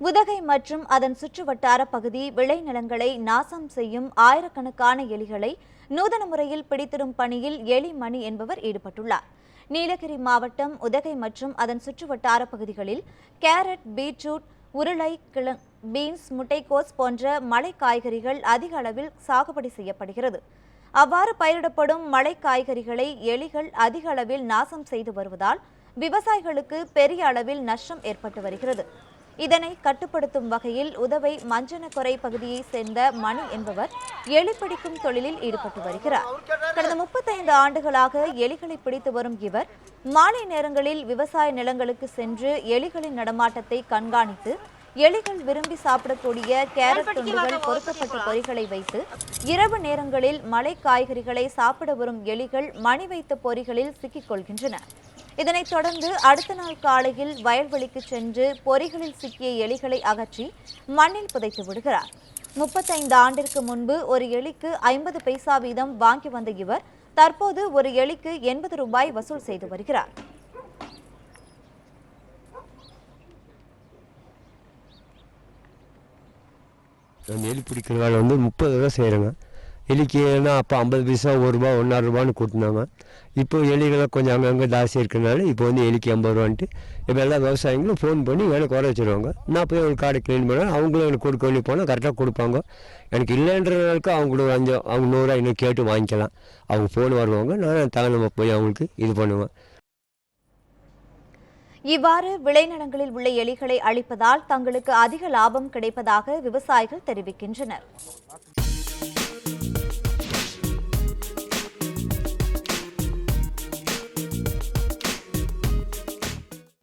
உதகை மற்றும் அதன் சுற்றுவட்டார பகுதி விளைநிலங்களை நாசம் செய்யும் ஆயிரக்கணக்கான எலிகளை நூதன முறையில் பிடித்திடும் பணியில் எலி மணி என்பவர் ஈடுபட்டுள்ளார். நீலகிரி மாவட்டம் உதகை மற்றும் அதன் சுற்றுவட்டார பகுதிகளில் கேரட், பீட்ரூட், உருளை, பீன்ஸ், முட்டைக்கோஸ் போன்ற மலை காய்கறிகள் அதிக அளவில் சாகுபடி செய்யப்படுகிறது. அவ்வாறு பயிரிடப்படும் மலை காய்கறிகளை எலிகள் அதிக அளவில் நாசம் செய்து வருவதால் விவசாயிகளுக்கு பெரிய அளவில் நஷ்டம் ஏற்பட்டு வருகிறது. இதனை கட்டுப்படுத்தும் வகையில் உதகை மஞ்சனக்கொரை பகுதியைச் சேர்ந்த மணி என்பவர் எலி பிடிக்கும் தொழிலில் ஈடுபட்டு வருகிறார். கடந்த 35 ஆண்டுகளாக எலிகளை பிடித்து வரும் இவர் மாலை நேரங்களில் விவசாய நிலங்களுக்கு சென்று எலிகளின் நடமாட்டத்தை கண்காணித்து எலிகள் விரும்பி சாப்பிடக்கூடிய கேரட் துண்டுகள் பொருத்தப்பட்ட பொறிகளை வைத்து இரவு நேரங்களில் மலை காய்கறிகளை சாப்பிட வரும் எலிகள் மணி வைத்த பொறிகளில் சிக்கிக் கொள்கின்றன. இதனைத் தொடர்ந்து அடுத்த நாள் காலையில் வயல்வெளிக்கு சென்று பொறிகளில் சிக்கிய எலிகளை அகற்றி மண்ணில் புதைத்து விடுகிறார். 35 ஆண்டிற்கு முன்பு ஒரு எலிக்கு 50 பைசா வீதம் வாங்கி வந்த இவர் தற்போது ஒரு எலிக்கு 80 ரூபாய் வசூல் செய்து வருகிறார். எலி பிடிக்கிற வேலை 30 ரூபா செய்கிறேங்க. எலிக்குன்னா அப்போ 50 பைசா, 1 ரூபா, 1.5 ரூபான்னு கூட்டினாங்க. இப்போ எலிகளாம் கொஞ்சம் அங்கங்கே ஜாஸ்தி இருக்கிறனால இப்போ எலிக்கு 50 ரூபான்ட்டு இப்போ எல்லா விவசாயிகளும் ஃபோன் பண்ணி வேலை குறை வச்சுருவாங்க. நான் போய் ஒரு காடை க்ளீன் பண்ணேன். அவங்களும் எனக்கு கொடுக்க வேண்டி போனால் கரெக்டாக கொடுப்பாங்க. எனக்கு இல்லைன்றதுனாலுக்கு அவங்களுக்கு அவங்க 100 ரூபா இன்னும் கேட்டு வாங்கிக்கலாம். அவங்க ஃபோன் வருவாங்க, நான் தகுந்த போய் அவங்களுக்கு இது பண்ணுவேன். இவ்வாறு விளைநிலங்களில் உள்ள எலிகளை அழிப்பதால் தங்களுக்கு அதிக லாபம் கிடைப்பதாக விவசாயிகள் தெரிவிக்கின்றனர்.